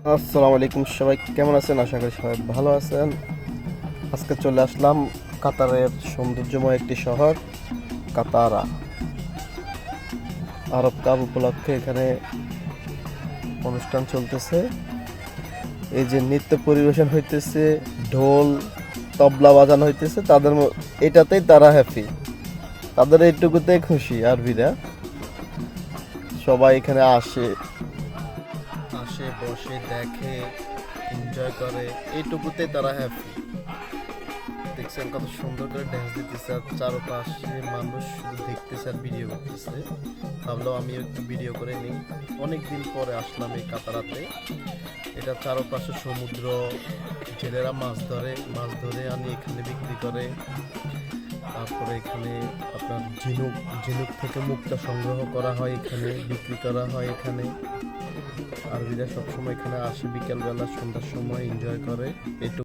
আসসালামু আলাইকুম, সবাই কেমন আছেন? আশা করি সবাই ভালো আছেন। আজকে চলে আসলাম কাতারের সৌন্দর্যময় একটি শহর কাতারা। আরব কাপ উপলক্ষে এখানে অনুষ্ঠান চলতেছে। এই যে নৃত্য পরিবেশন হইতেছে, ঢোল তবলা বাজানো হইতেছে, এটাতেই তারা হ্যাপি। তাদের এইটুকুতেই খুশি। আরবিরা সবাই এখানে আসে আসে বসে দেখে, এনজয় করে, এইটুকুতেই তারা হ্যাপি। দেখছেন কত সুন্দর করে ড্যান্স দিতেছে, আর চারপাশে মানুষ শুধু দেখতেছে আর ভিডিও করতেছে। ভাবলাম আমিও একটু ভিডিও করে নিই। অনেকদিন পরে আসলাম এই কাতারাতে। এটা চারপাশে সমুদ্র, জেলেরা মাছ ধরে আনি এখানে বিক্রি করে। তারপরে এখানে আপনার ঝিনুক ঝিনুক থেকে মুক্তা সংগ্রহ করা হয়, এখানে বিক্রি করা হয়। এখানে আরবিরা সবসময় এখানে আসে বিকেলবেলা, সন্ধ্যার সময় এনজয় করে।